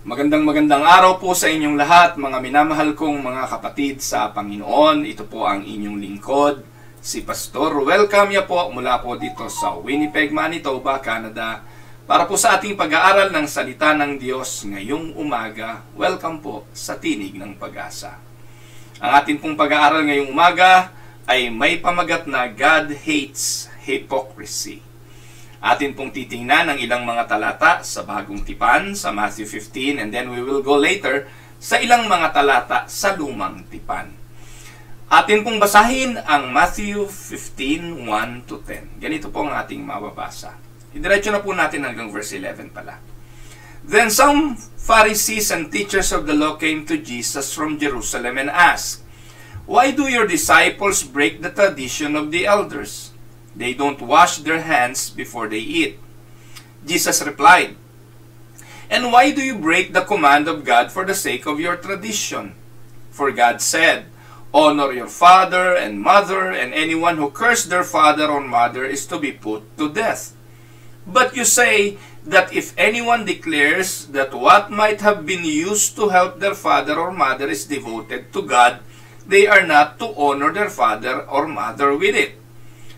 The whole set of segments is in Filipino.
Magandang araw po sa inyong lahat, mga minamahal kong mga kapatid sa Panginoon. Ito po ang inyong lingkod, si Pastor. Welcome niya po mula po dito sa Winnipeg, Manitoba, Canada, para po sa ating pag-aaral ng salita ng Diyos ngayong umaga. Welcome po sa Tinig ng Pag-asa. Ang ating pong pag-aaral ngayong umaga ay may pamagat na God Hates Hypocrisy. Atin pong titingnan ang ilang mga talata sa Bagong Tipan, sa Matthew 15, and then we will go later sa ilang mga talata sa Lumang Tipan. Atin pong basahin ang Matthew 15, 1-10. Ganito po ang ating mababasa. Idiretso na po natin hanggang verse 11 pala. Then some Pharisees and teachers of the law came to Jesus from Jerusalem and asked, "Why do your disciples break the tradition of the elders? They don't wash their hands before they eat." Jesus replied, "And why do you break the command of God for the sake of your tradition? For God said, 'Honor your father and mother, and anyone who curses their father or mother is to be put to death.' But you say that if anyone declares that what might have been used to help their father or mother is devoted to God, they are not to honor their father or mother with it.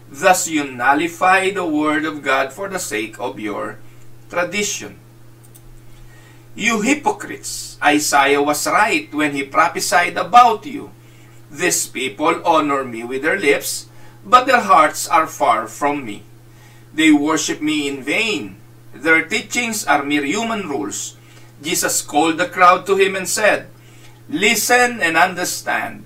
Thus you nullify the word of God for the sake of your tradition. You hypocrites, Isaiah was right when he prophesied about you. These people honor me with their lips, but their hearts are far from me. They worship me in vain. Their teachings are mere human rules." Jesus called the crowd to him and said, "Listen and understand.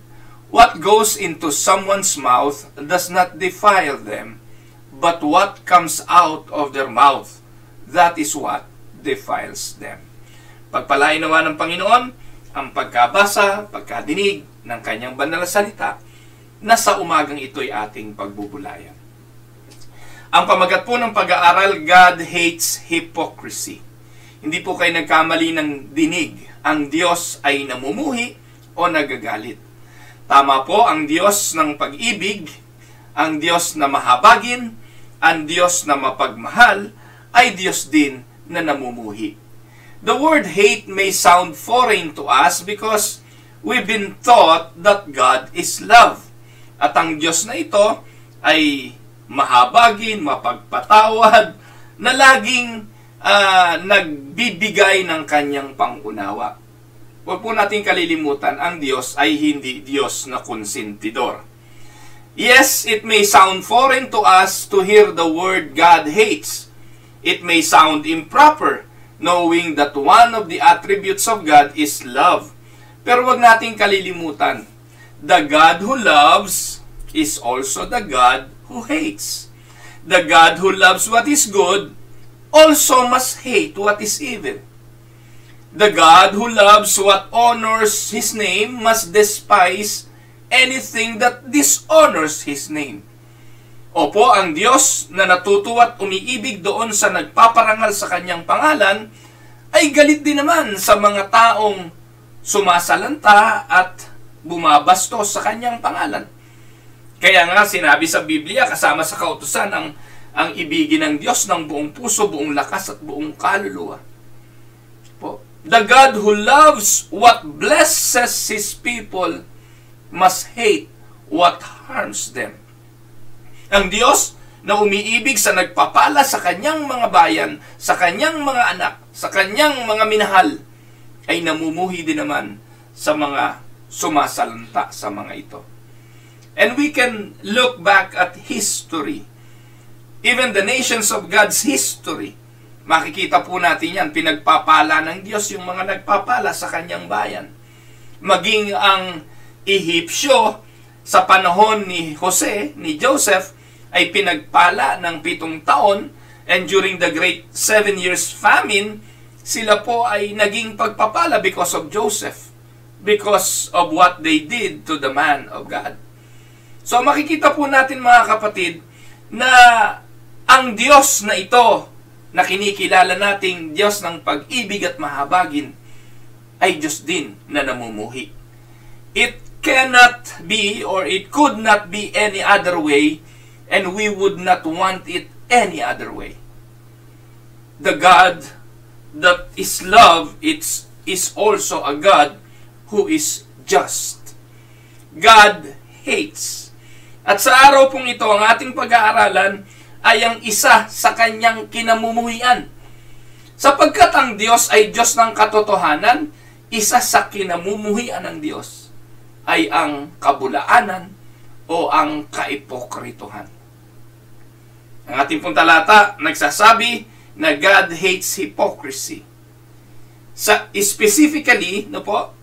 What goes into someone's mouth does not defile them, but what comes out of their mouth, that is what defiles them." Pagpalain nawa ng Panginoon ang pagkabasa, pagkadinig ng kanyang banal na salita na sa umagang ito'y ating pagbubulayan. Ang pamagat po ng pag-aaral, God Hates Hypocrisy. Hindi po kayo nagkamali ng dinig. Ang Diyos ay namumuhi o nagagalit. Tama po, ang Diyos ng pag-ibig, ang Diyos na mahabagin, ang Diyos na mapagmahal, ay Diyos din na namumuhi. The word hate may sound foreign to us because we've been taught that God is love. At ang Diyos na ito ay mahabagin, mapagpatawad, na laging nagbibigay ng kanyang pangunawa. Huwag po natin kalilimutan, ang Diyos ay hindi Diyos na konsentidor. Yes, it may sound foreign to us to hear the word God hates. It may sound improper, knowing that one of the attributes of God is love. Pero huwag natin kalilimutan, the God who loves is also the God who hates. The God who loves what is good also must hate what is evil. The God who loves what honors His name must despise anything that dishonors His name. Opo, ang Diyos na natutuwa at umiibig doon sa nagpaparangal sa kanyang pangalan, ay galit din naman sa mga taong sumasalanta at bumabastos sa kanyang pangalan. Kaya nga sinabi sa Biblia, kasama sa kautusan, ang ibigin ng Diyos ng buong puso, buong lakas at buong kaluluwa. Po, the God who loves what blesses His people must hate what harms them. Ang Diyos na umiibig sa nagpapala sa kanyang mga bayan, sa kanyang mga anak, sa kanyang mga minahal, ay namumuhi din naman sa mga sumasalanta sa mga ito. And we can look back at history. Even the nations of God's history, makikita po natin yan, pinagpapala ng Diyos yung mga nagpapala sa kanyang bayan. Maging ang Ehipsyo sa panahon ni Jose, ni Joseph, ay pinagpala ng 7 taon, and during the great 7 years famine, sila po ay naging pagpapala because of Joseph, because of what they did to the man of God. So makikita po natin mga kapatid na ang Diyos na ito na kinikilala nating Diyos ng pag-ibig at mahabagin ay Diyos din na namumuhi. It cannot be or it could not be any other way, and we would not want it any other way. The God that is love, it's is also a God who is just. God hates. At sa araw pong ito, ang ating pag-aaralan ay ang isa sa kanyang kinamumuhian. Sapagkat ang Diyos ay Diyos ng katotohanan, isa sa kinamumuhian ng Diyos ay ang kabulaanan o ang kaipokrituhan. Ang ating pong talata nagsasabi na God hates hypocrisy. Specifically,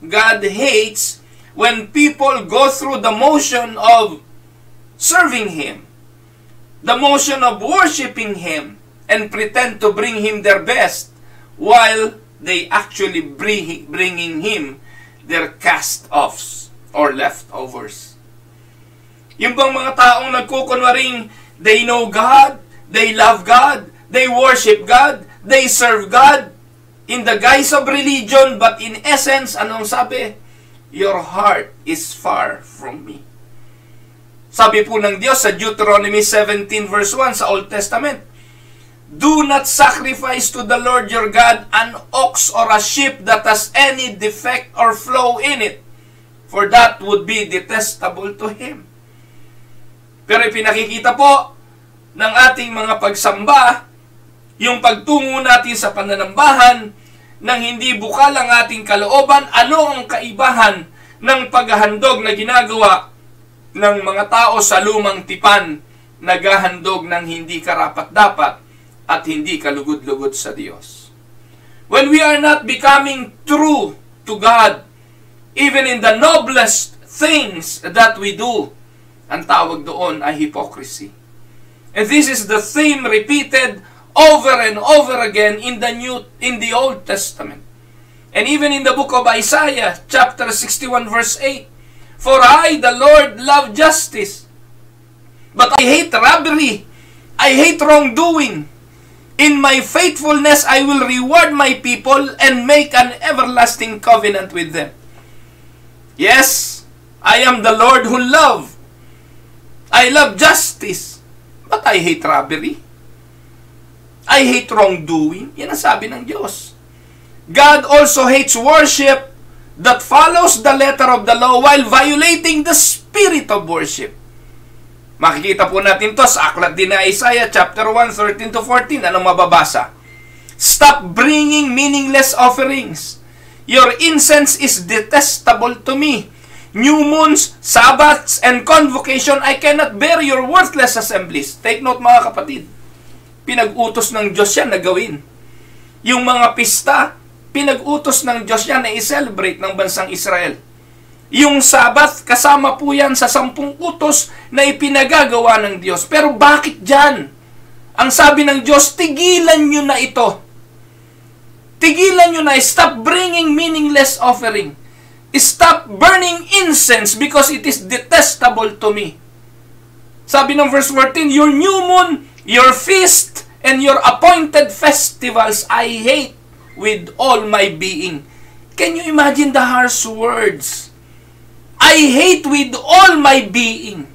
God hates when people go through the motion of serving Him, the motion of worshiping Him, and pretend to bring Him their best, while they actually bringing Him their cast-offs or leftovers. Yung bang mga taong nagkukunwaring they know God, they love God, they worship God, they serve God in the guise of religion, but in essence, anong sabi? Your heart is far from me. Sabi po ng Diyos sa Deuteronomy 17 verse 1 sa Old Testament, do not sacrifice to the Lord your God an ox or a sheep that has any defect or flaw in it, for that would be detestable to Him. Pero ipinakikita po ng ating mga pagsamba, yung pagtungo natin sa pananambahan, nang hindi bukal ang ating kalooban, ano ang kaibahan ng paghahandog na ginagawa ng mga tao sa lumang tipan, naghahandog ng hindi karapat-dapat at hindi kalugod-lugod sa Diyos. When we are not becoming true to God, even in the noblest things that we do, ang tawag doon ay hypocrisy. And this is the theme repeated over and over again in the Old Testament. And even in the book of Isaiah, chapter 61, verse 8, for I, the Lord, love justice, but I hate robbery, I hate wrongdoing. In my faithfulness, I will reward my people and make an everlasting covenant with them. Yes, I am the Lord who love. I love justice, but I hate robbery. I hate wrongdoing. Yan ang sabi ng Diyos. God also hates worship that follows the letter of the law while violating the spirit of worship. Makikita po natin to sa aklat din na Isaiah chapter 1, 13-14. Anong mababasa? Stop bringing meaningless offerings. Your incense is detestable to me. New moons, Sabbaths, and convocation, I cannot bear your worthless assemblies. Take note mga kapatid. Pinag-utos ng Diyos yan na gawin. Yung mga pista, pinag-utos ng Diyos yan na i-celebrate ng bansang Israel. Yung Sabbath, kasama po yan sa 10 utos na ipinagagawa ng Diyos. Pero bakit dyan? Ang sabi ng Diyos, tigilan nyo na ito. Tigilan nyo na. Stop bringing meaningless offering. Stop burning incense because it is detestable to me. Sabi ng verse 14, your new moon, your feast, and your appointed festivals I hate with all my being. Can you imagine the harsh words? I hate with all my being.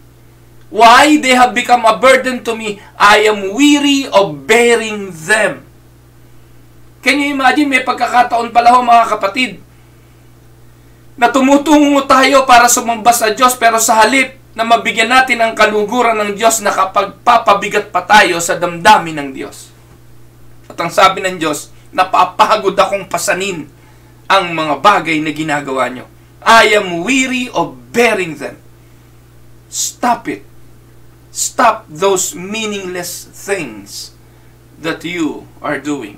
Why? They have become a burden to me. I am weary of bearing them. Can you imagine? May pagkakataon pala ho mga kapatid, na tumutungo tayo para sumamba sa Diyos, pero sa halip na mabigyan natin ang kaluguran ng Diyos, nakapagpapabigat pa tayo sa damdamin ng Diyos. At ang sabi ng Diyos, napapagod akong pasanin ang mga bagay na ginagawa nyo. I am weary of bearing them. Stop it. Stop those meaningless things that you are doing.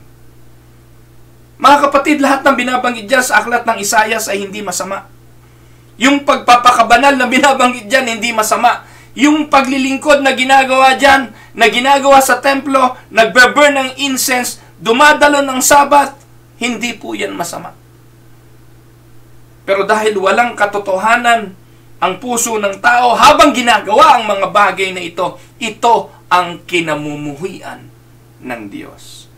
Mga kapatid, lahat ng binabanggit dyan sa aklat ng Isaias ay hindi masama. Yung pagpapakabanal na binabanggit dyan, hindi masama. Yung paglilingkod na ginagawa dyan, na ginagawa sa templo, nagbe-burn ng incense, dumadalo ng Sabat, hindi po yan masama. Pero dahil walang katotohanan ang puso ng tao habang ginagawa ang mga bagay na ito, ito ang kinamumuhian ng Diyos.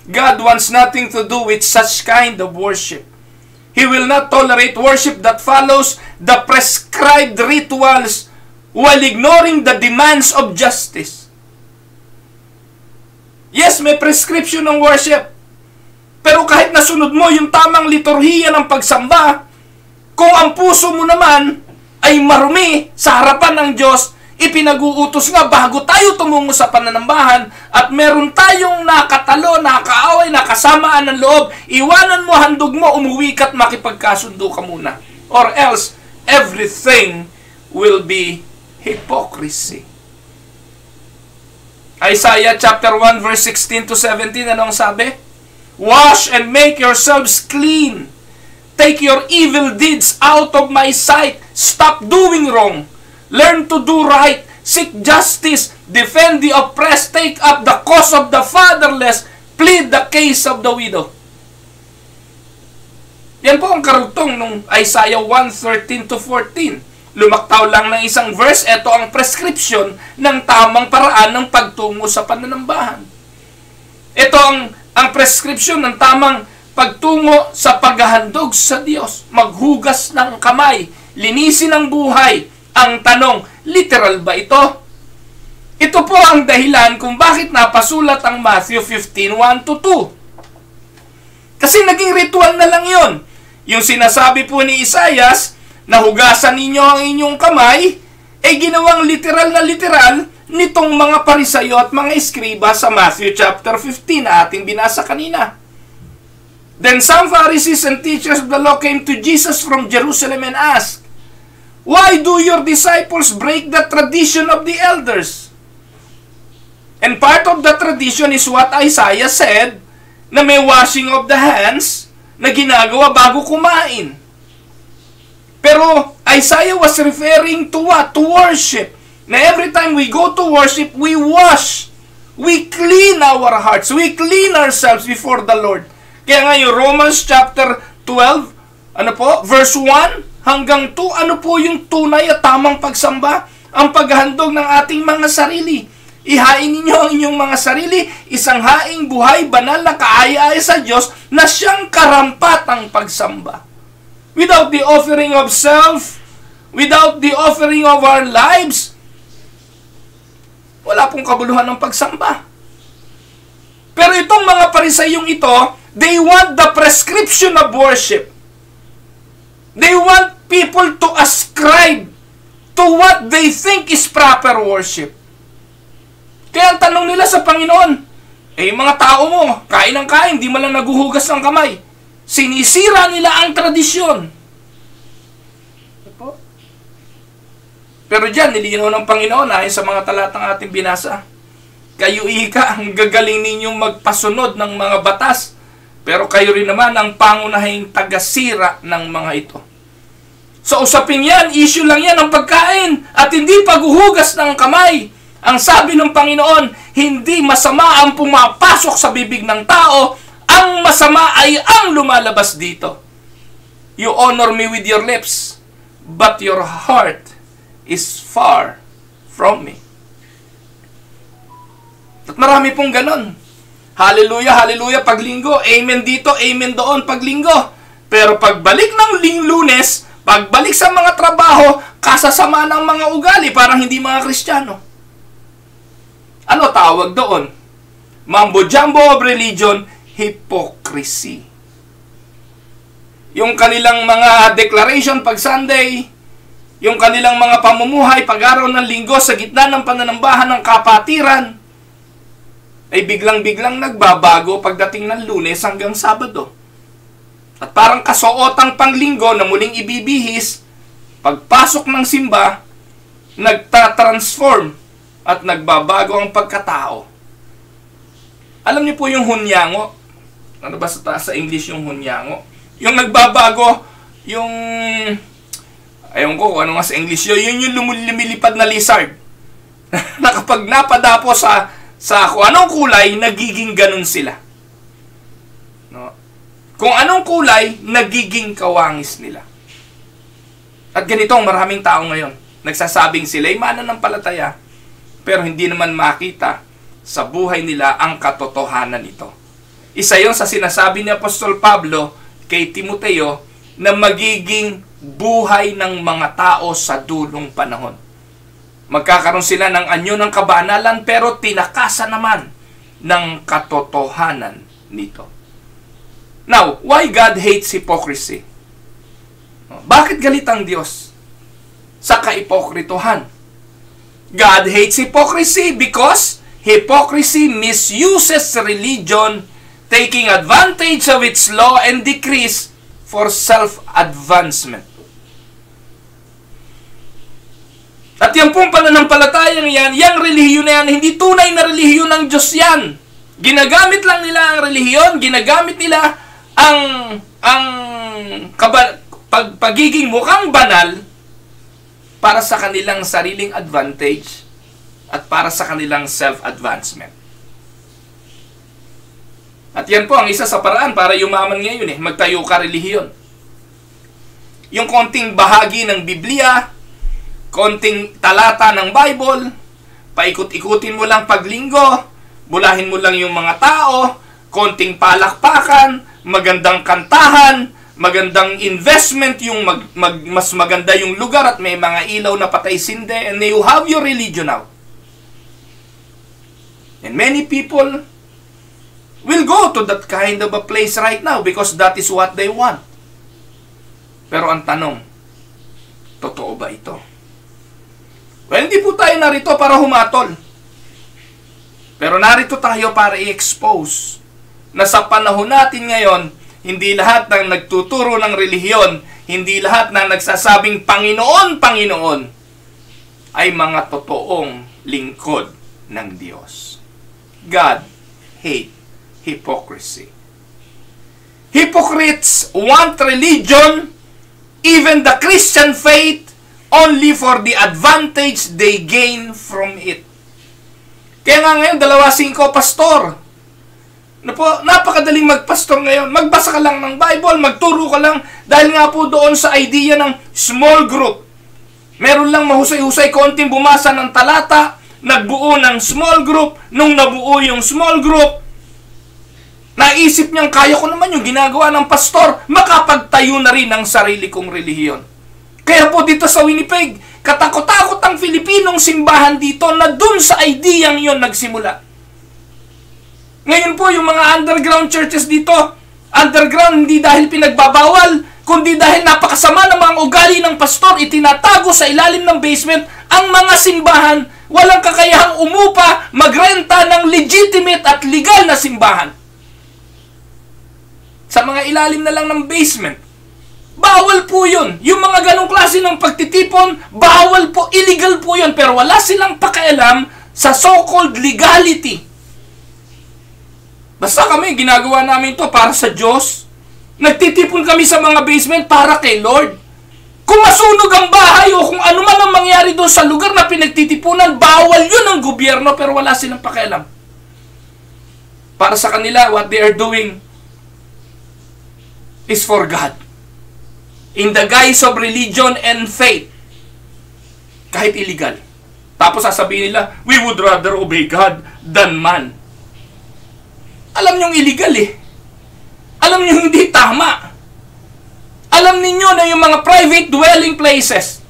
God wants nothing to do with such kind of worship. He will not tolerate worship that follows the prescribed rituals while ignoring the demands of justice. Yes, may prescription ng worship. Pero kahit na sinasunod mo yung tamang liturhiya ng pagsamba, kung ang puso mo naman ay marumi sa harapan ng Diyos, ipinag-uutos nga bago tayo tumungo sa pananambahan at meron tayong nakatalo, nakaaway, nakasamaan ng loob, iwanan mo, handog mo, umuwi ka at makipagkasundo ka muna. Or else, everything will be hypocrisy. Isaiah chapter 1 verse 16 to 17, anong sabi? Wash and make yourselves clean. Take your evil deeds out of my sight. Stop doing wrong. Learn to do right. Seek justice. Defend the oppressed. Take up the cause of the fatherless. Plead the case of the widow. Yan po ang karugtong nung Isaiah 1:13 to 14. Lumaktaw lang ng isang verse, ito ang prescription ng tamang paraan ng pagtungo sa pananambahan. Ito ang prescription ng tamang pagtungo sa paghahandog sa Diyos. Maghugas ng kamay, linisin ang buhay. Ang tanong, literal ba ito? Ito po ang dahilan kung bakit napasulat ang Matthew 15:1 to 2. Kasi naging ritual na lang yon. Yung sinasabi po ni Isaias, na hugasan ninyo ang inyong kamay, ay ginawang literal na literal nitong mga Parisayo at mga Eskriba sa Matthew chapter 15 na ating binasa kanina. Then some Pharisees and teachers of the law came to Jesus from Jerusalem and asked, "Why do your disciples break the tradition of the elders?" And part of the tradition is what Isaiah said, na may washing of the hands na ginagawa bago kumain. Pero Isaiah was referring to what? To worship. Na every time we go to worship, we wash. We clean our hearts. We clean ourselves before the Lord. Kaya ngayon, Romans chapter 12, verse 1 hanggang 2, ano po yung tunay at tamang pagsamba? Ang paghahandog ng ating mga sarili. Ihain ninyo ang inyong mga sarili, isang haing buhay, banal na kaaya-aya sa Diyos na siyang karampatang pagsamba. Without the offering of self, without the offering of our lives, wala pong kabuluhan ng pagsamba. Pero itong mga Parisayong ito, they want the prescription of worship. They want people to ascribe to what they think is proper worship. Kaya ang tanong nila sa Panginoon, yung mga tao mo, kain ng kain, di man lang naguhugas ng kamay. Sinisira nila ang tradisyon. Pero dyan, nilinaw ng Panginoon ayon sa mga talatang ating binasa. Kayo ika ang gagaling ninyong magpasunod ng mga batas, pero kayo rin naman ang pangunahing tagasira ng mga ito. Sa usapin yan, issue lang yan ang pagkain at hindi paghuhugas ng kamay. Ang sabi ng Panginoon, hindi masama ang pumapasok sa bibig ng tao, ang masama ay ang lumalabas dito. You honor me with your lips, but your heart is far from me. At marami pong ganon. Hallelujah, hallelujah, paglinggo. Amen dito, amen doon, paglinggo. Pero pagbalik ng Lunes, pagbalik sa mga trabaho, kasasama ng mga ugali, parang hindi mga Kristiyano. Ano tawag doon? Mambo-jumbo of religion, hypocrisy. Yung kanilang mga declaration pag Sunday, yung kanilang mga pamumuhay pag-araw ng linggo sa gitna ng pananambahan ng kapatiran, ay biglang-biglang nagbabago pagdating ng Lunes hanggang Sabado. At parang kasuotang panglinggo na muling ibibihis, pagpasok ng simba, nagtatransform at nagbabago ang pagkatao. Alam niyo po yung hunyango? Ano ba sa English yung hunyango? Yung nagbabago, yung... Ayaw ko, ano nga sa English yun? Yun yung lumilipad na lizard. Na kapag napadapo sa kung anong kulay, nagiging ganun sila. No? Kung anong kulay, nagiging kawangis nila. At ganito ang maraming tao ngayon. Nagsasabing sila'y mananampalataya, pero hindi naman makita sa buhay nila ang katotohanan nito. Isa yon sa sinasabi ni Apostol Pablo kay Timoteo na magiging buhay ng mga tao sa dulong panahon. Magkakaroon sila ng anyo ng kabanalan pero tinakasan naman ng katotohanan nito. Now, why God hates hypocrisy? Bakit galit ang Diyos sa kaipokrituhan? God hates hypocrisy because hypocrisy misuses religion, taking advantage of its law and decrees for self-advancement. At yung pong pananampalatayang yan, yung relihiyon na yan, hindi tunay na relihiyon ng Diyos yan. Ginagamit lang nila ang relihiyon, ginagamit nila ang pagiging mukhang banal para sa kanilang sariling advantage at para sa kanilang self-advancement. At yan po ang isa sa paraan para yumaman ngayon magtayo ka relihiyon. Yung konting bahagi ng Biblia, konting talata ng Bible, paikot-ikutin mo lang paglinggo, bulahin mo lang yung mga tao, konting palakpakan, magandang kantahan, magandang investment, yung mas maganda yung lugar at may mga ilaw na patay sinde, and you have your religion now. And many people will go to that kind of a place right now because that is what they want. Pero ang tanong, totoo ba ito? Well, hindi po tayo narito para humatol. Pero narito tayo para i-expose na sa panahon natin ngayon, hindi lahat ng nagtuturo ng relihiyon, hindi lahat ng nagsasabing Panginoon, Panginoon, ay mga totoong lingkod ng Diyos. God hates hypocrisy. Hypocrites want religion, even the Christian faith, only for the advantage they gain from it. Kaya nga ngayon, 2:5, pastor. Napakadaling magpastor ngayon. Magbasa ka lang ng Bible, magturo ka lang, dahil nga po doon sa idea ng small group. Meron lang mahusay-husay konting bumasa ng talata, nagbuo ng small group. Nung nabuo yung small group, naisip niyang kaya ko naman yung ginagawa ng pastor, makapagtayo na rin ng sarili kong relihiyon. Kaya po dito sa Winnipeg, katakot-takot ang Filipinong simbahan dito na dun sa ideyang yon nagsimula. Ngayon po yung mga underground churches dito, underground hindi dahil pinagbabawal, kundi dahil napakasama ng mga ugali ng pastor, itinatago sa ilalim ng basement ang mga simbahan, walang kakayahang umupa, magrenta ng legitimate at legal na simbahan. Sa mga ilalim na lang ng basement. Bawal po yun. Yung mga ganong klase ng pagtitipon, bawal po, illegal po yun. Pero wala silang pakialam sa so-called legality. Basta kami, ginagawa namin to para sa Diyos. Nagtitipon kami sa mga basement para kay Lord. Kung masunog ang bahay o kung ano man ang mangyari doon sa lugar na pinagtitipunan, bawal yun ng gobyerno pero wala silang pakialam. Para sa kanila, what they are doing is for God. In the guise of religion and faith. Kahit illegal. Tapos sasabihin nila, we would rather obey God than man. Alam niyong illegal Alam niyong hindi tama. Alam ninyo na yung mga private dwelling places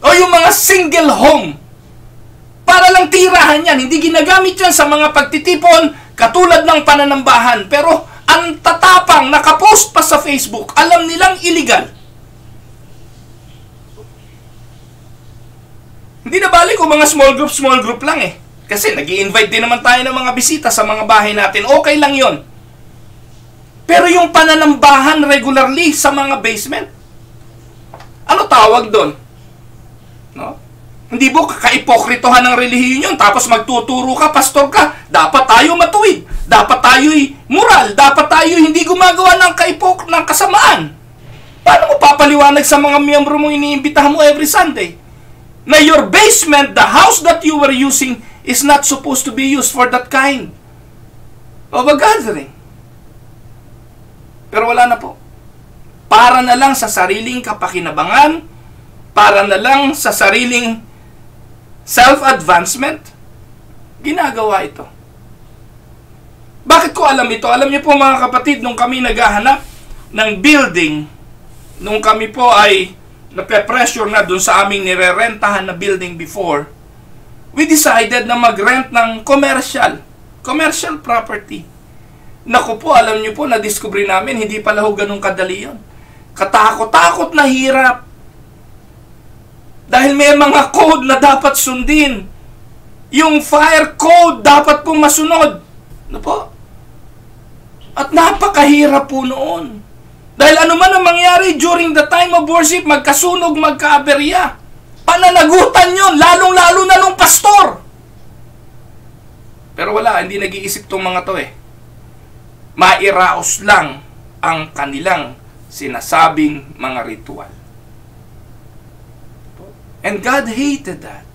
o yung mga single home, para lang tirahan yan. Hindi ginagamit yan sa mga pagtitipon katulad ng pananambahan. Pero ang tatapang, nakapost pa sa Facebook, alam nilang illegal. Hindi na balik kung mga small group lang Kasi nag-i-invite din naman tayo ng mga bisita sa mga bahay natin. Okay lang yon. Pero yung pananambahan regularly sa mga basement, ano tawag doon? No? Hindi po kaipokritohan ng relihiyon yun. Tapos magtuturo ka, pastor ka, dapat tayo matuwid. Dapat tayo'y moral. Dapat tayo hindi gumagawa ng ng kasamaan. Paano mo papaliwanag sa mga miyembro mong iniimbitahan mo every Sunday? Na your basement, the house that you were using, is not supposed to be used for that kind of a gathering. Pero wala na po. Para na lang sa sariling kapakinabangan, para na lang sa sariling self-advancement, ginagawa ito. Bakit ko alam ito? Alam niyo po mga kapatid, nung kami naghahanap ng building, nung kami po ay nape-pressure na dun sa aming nirerentahan na building before, we decided na mag-rent ng commercial property Naku po, alam niyo po, na-discover namin, hindi pala ho ganun kadali yun. Katakot-takot na hirap. Dahil may mga code na dapat sundin. Yung fire code dapat pong masunod. Ano po? At napakahirap po noon. Dahil ano man ang mangyari during the time of worship, magkasunog, magkaaberya. Pananagutan yun, lalong-lalo na nung pastor. Pero wala, hindi nag-iisip tong mga to eh. Mairaos lang ang kanilang sinasabing mga ritual. And God hated that.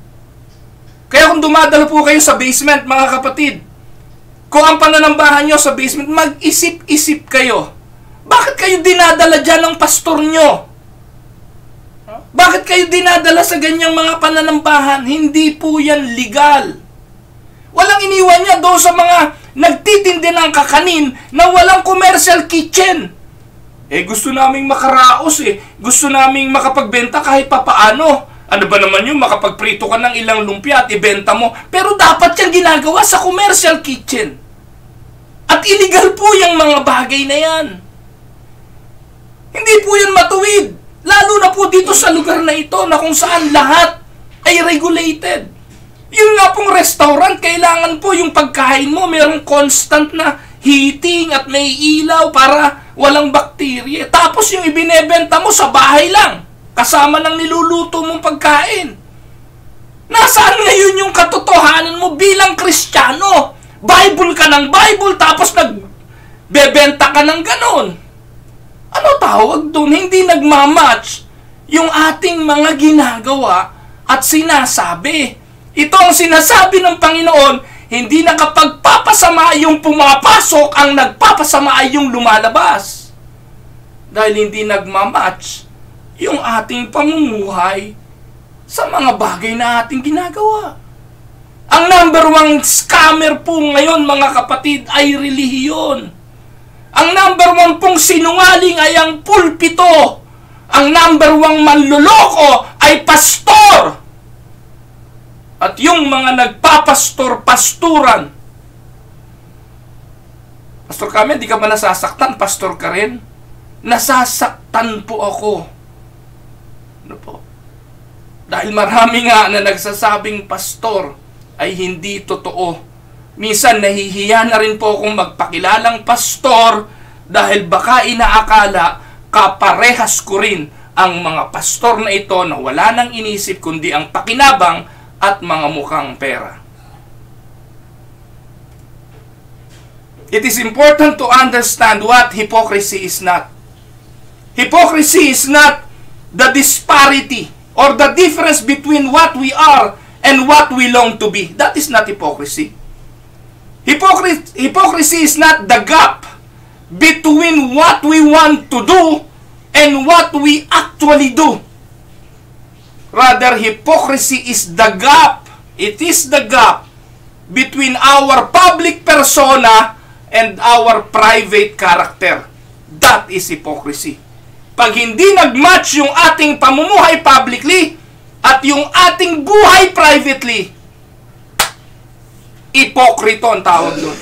Kaya kung dumadalo po kayo sa basement, mga kapatid, kung ang pananambahan nyo sa basement, mag-isip-isip kayo. Bakit kayo dinadala dyan ng pastor nyo? Bakit kayo dinadala sa ganyang mga pananambahan? Hindi po yan legal. Walang iniwan niya doon sa mga nagtitindi ng kakanin na walang commercial kitchen. Gusto naming makaraos Gusto naming makapagbenta kahit papaano. Ano ba naman yung makapagprito ka ng ilang lumpia at ibenta mo? Pero dapat yan ginagawa sa commercial kitchen. At illegal po yung mga bagay na yan. Hindi po yan matuwid. Lalo na po dito sa lugar na ito na kung saan lahat ay regulated. Yung nga pong restaurant, kailangan po yung pagkain mo mayroong constant na heating at may ilaw para walang bakterya. Tapos yung ibinebenta mo sa bahay lang, kasama ng niluluto mong pagkain. Nasaan ngayon yung katotohanan mo bilang Kristiyano? Bible ka ng Bible, tapos nagbebenta ka ng ganon. Ano tawag doon? Hindi nagmamatch yung ating mga ginagawa at sinasabi. Ito ang sinasabi ng Panginoon, hindi nakapagpapasama yung pumapasok, ang nagpapasama ay yung lumalabas. Dahil hindi nagmamatch yung ating pamumuhay sa mga bagay na ating ginagawa. Ang number one scammer po ngayon, mga kapatid, ay relihiyon. Ang number one pong sinungaling ay ang pulpito. Ang number one manloloko ay pastor. At yung mga nagpapastor-pasturan. Pastor kami, di ka ba nasasaktan? Pastor ka rin? Nasasaktan po ako. Ano po? Dahil marami nga na nagsasabing pastor ay hindi totoo. Minsan nahihiya na rin po akong magpakilalang pastor dahil baka inaakala kaparehas ko rin ang mga pastor na ito na wala nang inisip kundi ang pakinabang at mga mukhang pera. It is important to understand what hypocrisy is not. Hypocrisy is not the disparity or the difference between what we are and what we long to be. That is not hypocrisy. Hypocrisy is not the gap between what we want to do and what we actually do. Rather, hypocrisy is the gap. It is the gap between our public persona and our private character. That is hypocrisy. Pag hindi nag-match yung ating pamumuhay publicly at yung ating buhay privately, ipokrito ang tawag doon.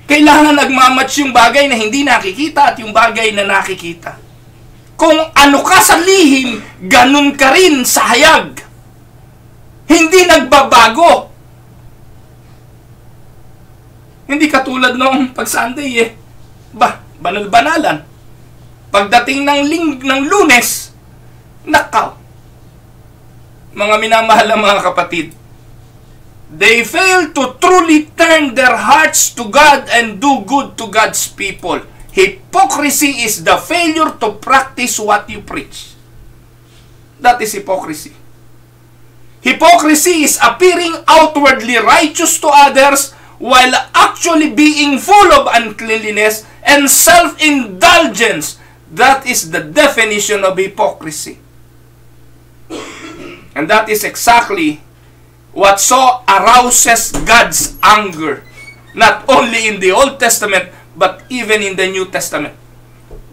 Kailangan nagmamatch yung bagay na hindi nakikita at yung bagay na nakikita. Kung ano ka sa lihim, ganun ka rin sa hayag. Hindi nagbabago. Hindi katulad nung pag-Sunday banal-banalan. Pagdating ng Lunes, nakaw. Mga minamahal na mga kapatid, they fail to truly turn their hearts to God and do good to God's people. Hypocrisy is the failure to practice what you preach. That is hypocrisy. Hypocrisy is appearing outwardly righteous to others while actually being full of uncleanliness and self-indulgence. That is the definition of hypocrisy. And that is exactly what so arouses God's anger, not only in the Old Testament, but even in the New Testament.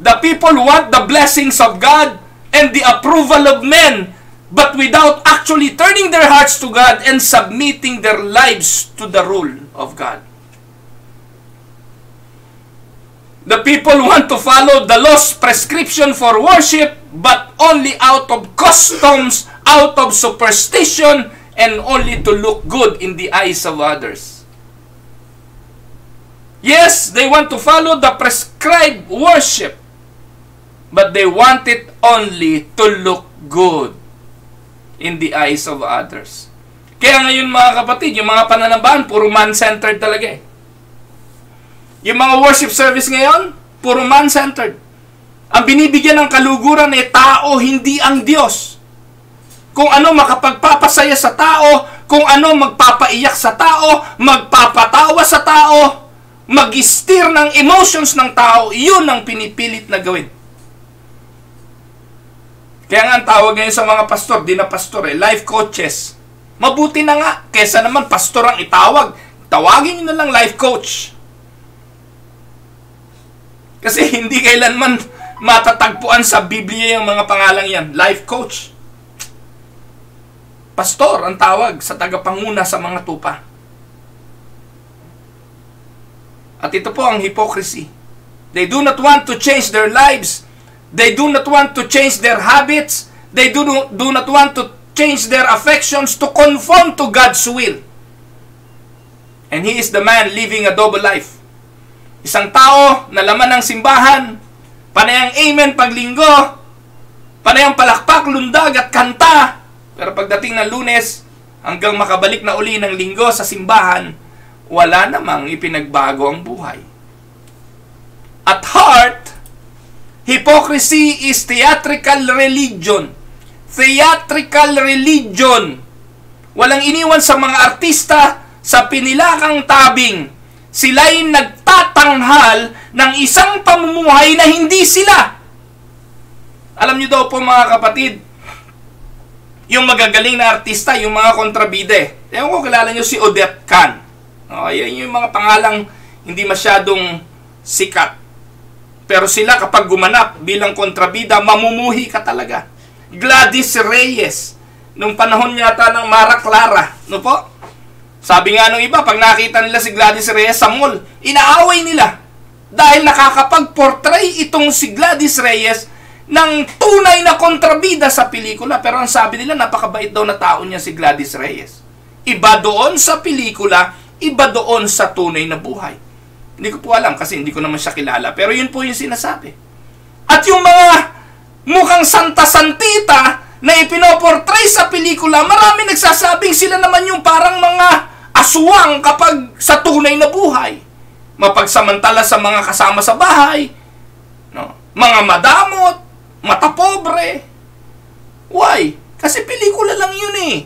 The people want the blessings of God and the approval of men, but without actually turning their hearts to God and submitting their lives to the rule of God. The people want to follow the law's prescription for worship, but only out of customs, out of superstition, and only to look good in the eyes of others. Yes, they want to follow the prescribed worship, but they want it only to look good in the eyes of others. Kaya ngayon mga kapatid, yung mga pananambahan, puro man-centered talaga eh. Yung mga worship service ngayon, puro man-centered. Ang binibigyan ng kaluguran ay tao, hindi ang Diyos. Kung ano makapagpapasaya sa tao, kung ano magpapaiyak sa tao, magpapatawa sa tao, mag-steer ng emotions ng tao, yun ang pinipilit na gawin. Kaya nga ang tawag ngayon sa mga pastor, di na pastor eh, life coaches. Mabuti na nga, kesa naman pastor ang itawag. Tawagin nyo na lang life coach. Kasi hindi kailanman matatagpuan sa Biblia yung mga pangalang yan. Life coach. Pastor ang tawag sa tagapanguna sa mga tupa. At ito po ang hypocrisy. They do not want to change their lives. They do not want to change their habits. They do not want to change their affections to conform to God's will. And he is the man living a double life. Isang tao na laman ng simbahan, panayang amen paglinggo, panayang palakpak, lundag at kanta. Pero pagdating ng Lunes, hanggang makabalik na uli ng linggo sa simbahan, wala namang ipinagbago ang buhay. At heart, hypocrisy is theatrical religion. Theatrical religion. Walang iniwan sa mga artista sa pinilakang tabing. Sila'y nagtatanghal ng isang pamumuhay na hindi sila. Alam niyo daw po mga kapatid, yung magagaling na artista, yung mga kontrabide. Ewan ko, kilala niyo si Odette Can. Yan yung mga pangalang hindi masyadong sikat. Pero sila kapag gumanap bilang kontrabida, mamumuhi ka talaga. Gladys Reyes, nung panahon yata ng Mara Clara, no po? Sabi nga nung iba, pag nakita nila si Gladys Reyes sa mall, inaaway nila. Dahil nakakapag-portray itong si Gladys Reyes ng tunay na kontrabida sa pelikula. Pero ang sabi nila, napakabait daw na tao niya si Gladys Reyes. Iba doon sa pelikula, iba doon sa tunay na buhay. Hindi ko po alam kasi hindi ko naman siya kilala. Pero yun po yung sinasabi. At yung mga mukhang santa-santita na ipinoportray sa pelikula, marami nagsasabing sila naman yung parang mga aswang kapag sa tunay na buhay. Mapagsamantala sa mga kasama sa bahay, no? Mga madamot, matapobre. Why? Kasi pelikula lang yun eh.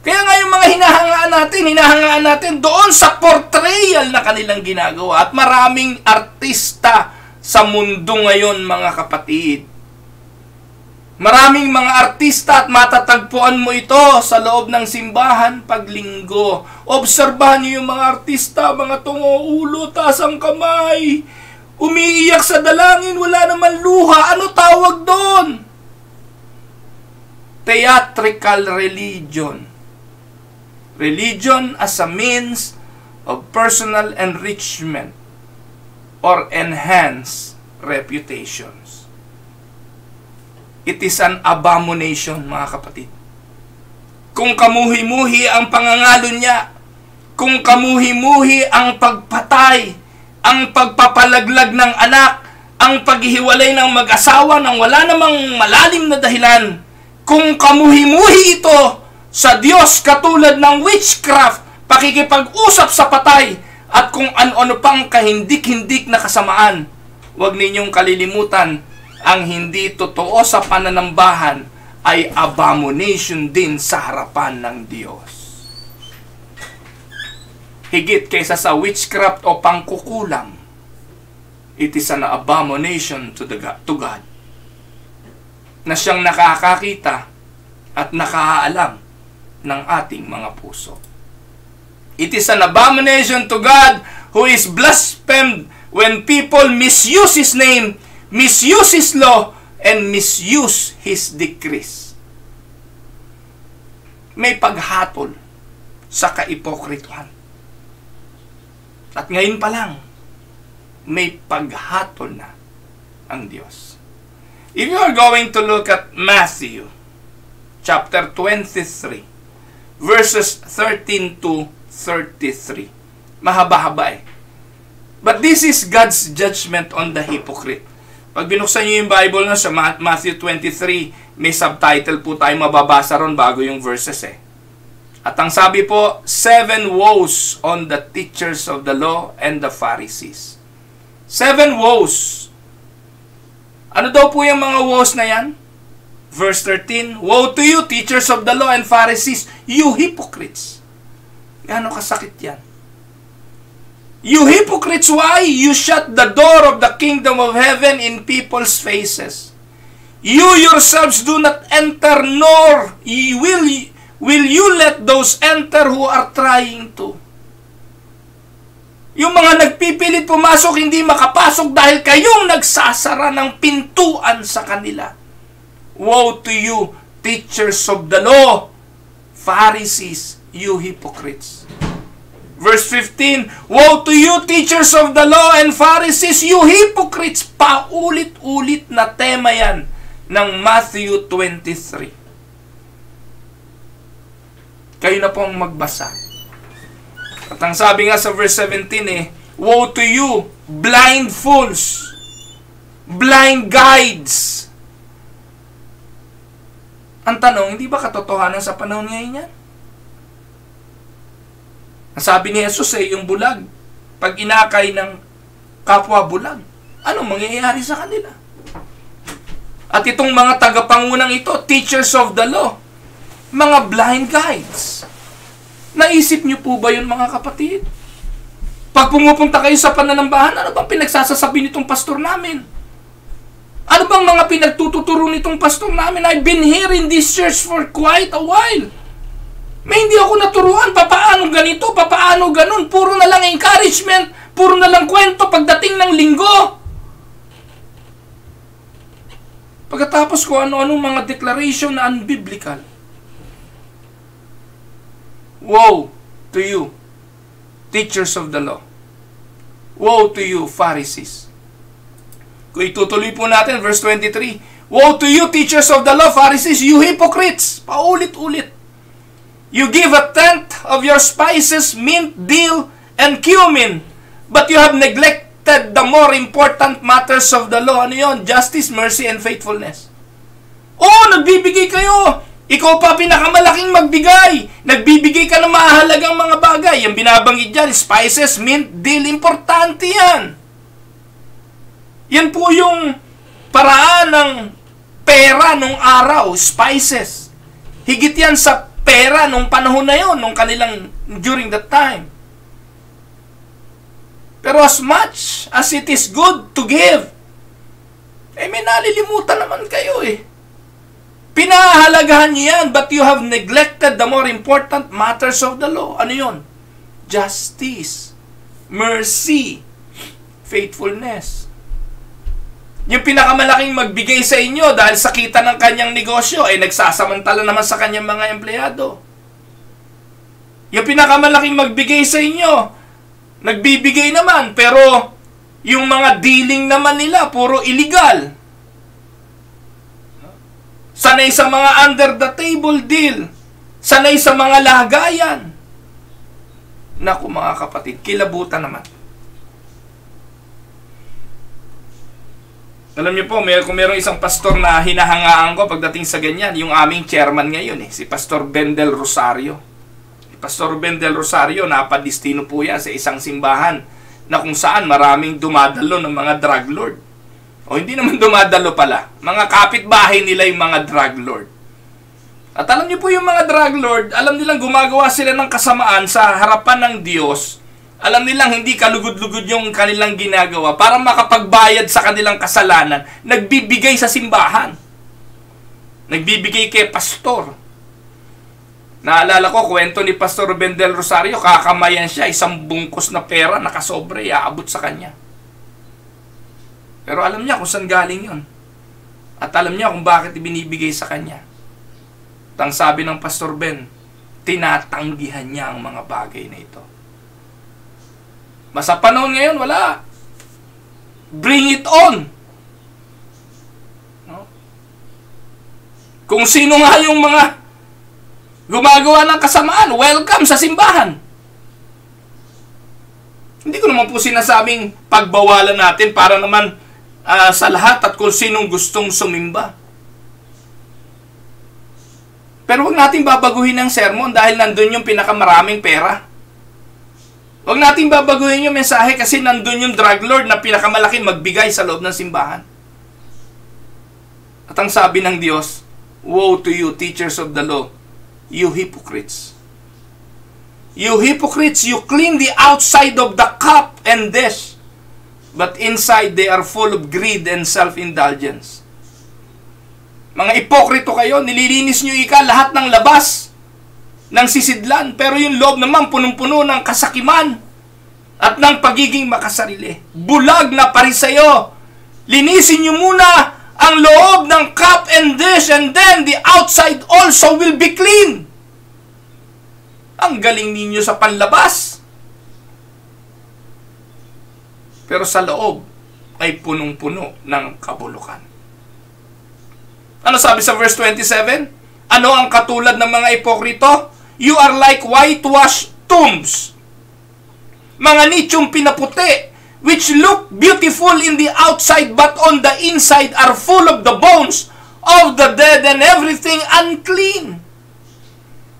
Kaya nga yung mga hinahangaan natin doon sa portrayal na kanilang ginagawa. At maraming artista sa mundo ngayon, mga kapatid. Maraming mga artista at matatagpuan mo ito sa loob ng simbahan pag linggo. Obserbahan niyo yung mga artista, mga tungo, ulo, taas ang kamay. Umiiyak sa dalangin, wala naman luha. Ano tawag doon? Theatrical religion. Religion as a means of personal enrichment or enhance reputations. It is an abomination, mga kapatid. Kung kamuhi-muhi ang pangangalo niya, kung kamuhi-muhi ang pagpatay, ang pagpapalaglag ng anak, ang paghihiwalay ng mag-asawa nang wala namang malalim na dahilan, kung kamuhi-muhi ito sa Diyos katulad ng witchcraft, pakikipag-usap sa patay, at kung ano-ano pang kahindik-hindik na kasamaan, huwag ninyong kalilimutan, ang hindi totoo sa pananambahan ay abomination din sa harapan ng Diyos. Higit kaysa sa witchcraft o pangkukulam, it is an abomination to God. Na siyang nakakakita at nakaalam ng ating mga puso. It is an abomination to God who is blasphemed when people misuse His name, misuse His law, and misuse His decrees. May paghatol sa kaipokrituhan. At ngayon pa lang, may paghatol na ang Diyos. If you are going to look at Matthew chapter 23, verses 13 to 33, mahaba-haba eh. But this is God's judgment on the hypocrite. Pag binuksan niyo yung Bible na sa Matthew 23, may subtitle po tayo mababasa ron bago yung verses eh. At ang sabi po, 7 woes on the teachers of the law and the Pharisees. 7 woes. Ano daw po yung mga woes na yan? Verse 13, woe to you, teachers of the law and Pharisees, you hypocrites. Gaano kasakit yan? You hypocrites, why? You shut the door of the kingdom of heaven in people's faces. You yourselves do not enter, nor will you let those enter who are trying to. Yung mga nagpipilit pumasok, hindi makapasok dahil kayong nagsasara ng pintuan sa kanila. Woe to you, teachers of the law, Pharisees, you hypocrites. Verse 15, woe to you, teachers of the law and Pharisees, you hypocrites. Paulit-ulit na tema yan ng Matthew 23. Kayo na pong magbasa. At ang sabi nga sa verse 17 woe to you, blind fools, blind guides. Ang tanong, hindi ba katotohanan sa panahon ngayon yan? Ang sabi ni Jesus yung bulag, pag inakay ng kapwa bulag, anong mangyayari sa kanila? At itong mga tagapangunang ito, teachers of the law, mga blind guides. Naisip niyo po ba yun, mga kapatid? Pag pumupunta kayo sa pananambahan, ano bang pinagsasasabi nitong pastor namin? Ano bang mga pinagtututuro nitong pastor namin? I've been here in this church for quite a while. May hindi ako naturuan, papaano ganito, papaano ganun. Puro na lang encouragement, puro na lang kwento pagdating ng linggo. Pagkatapos ko ano-anong mga declaration na unbiblical. Woe to you, teachers of the law. Woe to you, Pharisees. Kung itutuloy po natin, verse 23. Woe to you, teachers of the law, Pharisees, you hypocrites. Paulit-ulit. You give a tenth of your spices, mint, dill, and cumin, but you have neglected the more important matters of the law. Ano yun? Justice, mercy, and faithfulness. Oh, nagbibigay kayo. Ikaw pa pinakamalaking magbigay. Nagbibigay ka ng mahalagang mga bagay. Yung binabanggit dyan, spices, mint, dill, importante yan. Yan po yung paraan ng pera nung araw, spices. Higit yan sa pera nung panahon na yon, nung kanilang, during that time. Pero as much as it is good to give, may nalilimutan naman kayo eh. Pinahahalagahan niyo yan, but you have neglected the more important matters of the law. Ano yon? Justice, mercy, faithfulness. Yung pinakamalaking magbigay sa inyo dahil sa kita ng kanyang negosyo ay nagsasamantala naman sa kanyang mga empleyado. Yung pinakamalaking magbigay sa inyo, nagbibigay naman, pero yung mga dealing naman nila, puro illegal. Sanay sa mga under the table deal. Sanay sa mga lagayan. Naku mga kapatid, kilabutan naman. Alam niyo po, kung mayroong isang pastor na hinahangaan ko pagdating sa ganyan, yung aming chairman ngayon, si Pastor Ben Del Rosario. Si Pastor Ben Del Rosario, napadistino po yan sa isang simbahan na kung saan maraming dumadalo ng mga drug lord. O hindi naman dumadalo pala. Mga kapitbahay nila yung mga drug lord. At alam niyo po yung mga drug lord, alam nilang gumagawa sila ng kasamaan sa harapan ng Diyos. Alam nilang hindi kalugod-lugod yung kanilang ginagawa para makapagbayad sa kanilang kasalanan. Nagbibigay sa simbahan. Nagbibigay kay pastor. Naalala ko, kwento ni Pastor Ben Del Rosario, kakamayan siya, isang bungkos na pera, nakasobre, aabot sa kanya. Pero alam niya kung saan galing yun. At alam niya kung bakit ibinibigay sa kanya. At ang sabi ng Pastor Ben, tinatanggihan niya ang mga bagay na ito. Sa panahon ngayon, wala. Bring it on. No? Kung sino nga yung mga gumagawa ng kasamaan, welcome sa simbahan. Hindi ko naman po sinasabing pagbawalan natin para naman sa lahat at kung sinong gustong sumimba. Pero huwag natin babaguhin ang sermon dahil nandun yung pinakamaraming pera. Huwag natin babaguhin yung mensahe kasi nandun yung drug lord na pinakamalaki magbigay sa loob ng simbahan. At ang sabi ng Diyos, woe to you, teachers of the law, you hypocrites. You hypocrites, you clean the outside of the cup and dish, but inside they are full of greed and self-indulgence. Mga ipokrito kayo, nililinis nyo lahat ng labas ng sisidlan, pero yung loob naman punong-puno ng kasakiman at ng pagiging makasarili. Bulag na Pariseo, linisin nyo muna ang loob ng cup and dish and then the outside also will be clean. Ang galing ninyo sa panlabas, pero sa loob ay punong-puno ng kabulukan. Ano sabi sa verse 27? Ano ang katulad ng mga ipokrito? You are like whitewashed tombs. Mga nichong pinaputi, which look beautiful in the outside but on the inside are full of the bones of the dead and everything unclean.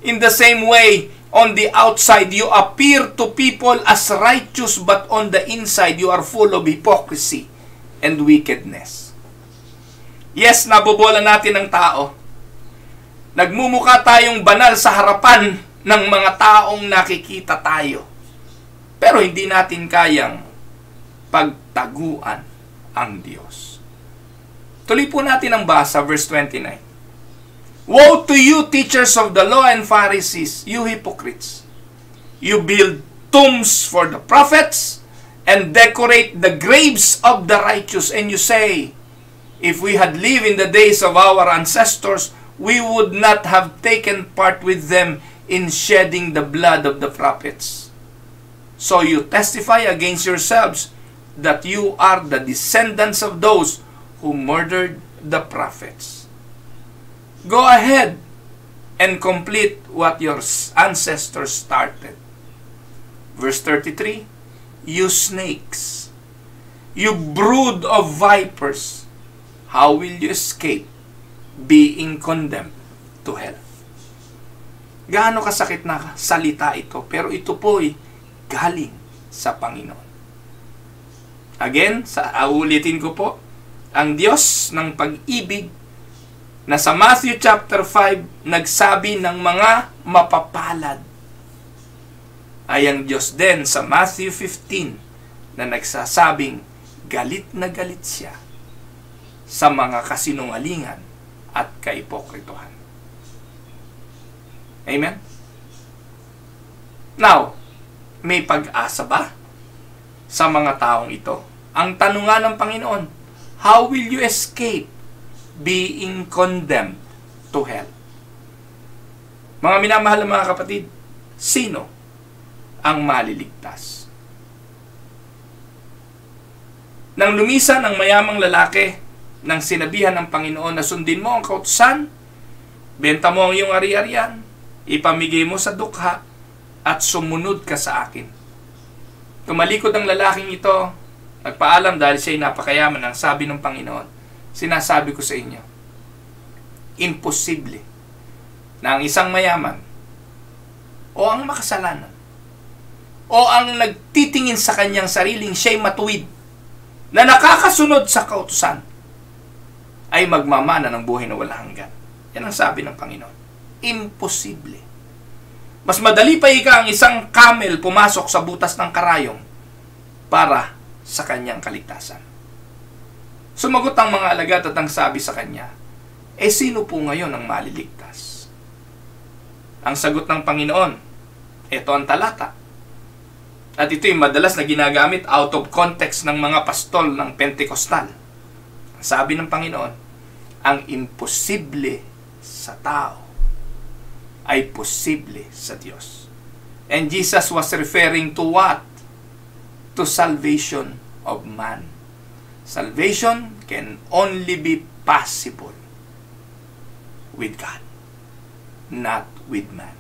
In the same way, on the outside you appear to people as righteous but on the inside you are full of hypocrisy and wickedness. Yes, nabobola natin ang tao. Nagmumukha tayong banal sa harapan ng mga taong nakikita tayo. Pero hindi natin kayang pagtaguan ang Diyos. Tuloy po natin ang basa, verse 29. Woe to you, teachers of the law and Pharisees, you hypocrites! You build tombs for the prophets and decorate the graves of the righteous, and you say, if we had lived in the days of our ancestors, we would not have taken part with them in shedding the blood of the prophets. So you testify against yourselves that you are the descendants of those who murdered the prophets. Go ahead and complete what your ancestors started. Verse 33, you snakes, you brood of vipers, how will you escape being condemned to hell? Gaano kasakit na salita ito, pero ito po'y galing sa Panginoon. Again, uulitin ko po, ang Diyos ng pag-ibig na sa Matthew chapter 5 nagsabi ng mga mapapalad ay ang Diyos din sa Matthew 15 na nagsasabing galit na galit siya sa mga kasinungalingan at kaipokritohan. Amen? Now, may pag-asa ba sa mga taong ito? Ang tanungan ng Panginoon, how will you escape being condemned to hell? Mga minamahal ng mga kapatid, sino ang maliligtas? Nang lumisan ang mayamang lalaki, nang sinabihan ng Panginoon na sundin mo ang kautusan, benta mo ang iyong ari-arian, ipamigay mo sa dukha, at sumunod ka sa akin. Tumalikod ang lalaking ito, nagpaalam dahil siya'y napakayaman. Ang sabi ng Panginoon, sinasabi ko sa inyo, imposible na ang isang mayaman o ang makasalanan o ang nagtitingin sa kanyang sariling siya'y matuwid na nakakasunod sa kautusan ay magmamana ng buhay na walang hanggan. Yan ang sabi ng Panginoon. Imposible. Mas madali pa ang isang camel pumasok sa butas ng karayong para sa kanyang kaligtasan. Sumagot ang mga alagad at ang sabi sa kanya, sino po ngayon ang maliligtas? Ang sagot ng Panginoon, ito ang talata. At ito'y madalas na ginagamit out of context ng mga pastol ng Pentecostal. Sabi ng Panginoon, ang imposible sa tao ay posible sa Diyos. And Jesus was referring to what? To salvation of man. Salvation can only be possible with God, not with man.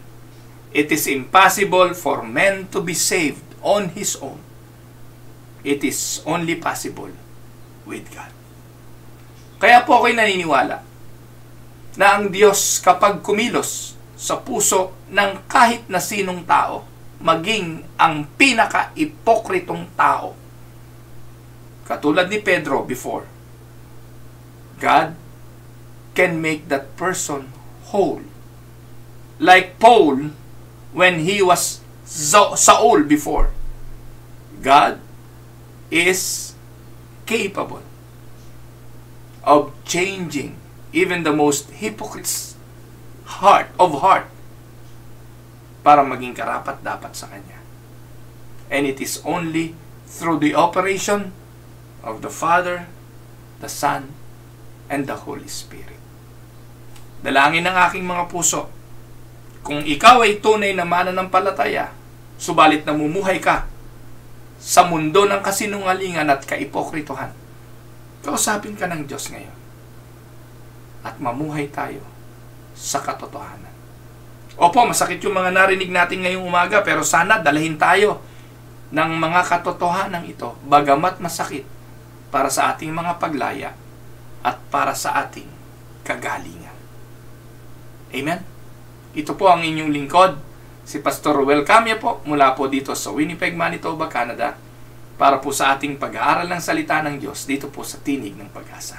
It is impossible for man to be saved on his own. It is only possible with God. Kaya po ako'y naniniwala na ang Diyos kapag kumilos sa puso ng kahit na sinong tao, maging ang pinaka-ipokritong tao, katulad ni Pedro before, God can make that person whole. Like Paul, when he was Saul before, God is capable of changing even the most hypocrite's heart para maging karapat-dapat sa Kanya. And it is only through the operation of the Father, the Son, and the Holy Spirit. Dalangin ng aking mga puso, kung ikaw ay tunay na mananampalataya, subalit namumuhay ka sa mundo ng kasinungalingan at kaipokritohan, kausapin ka ng Diyos ngayon at mamuhay tayo sa katotohanan. Opo, masakit yung mga narinig natin ngayong umaga, pero sana dalahin tayo ng mga katotohanan ito, bagamat masakit, para sa ating mga paglaya at para sa ating kagalingan. Amen? Ito po ang inyong lingkod, si Pastor Ruel Camia po, mula po dito sa Winnipeg, Manitoba, Canada, para po sa ating pag-aaral ng salita ng Diyos dito po sa Tinig ng Pag-asa.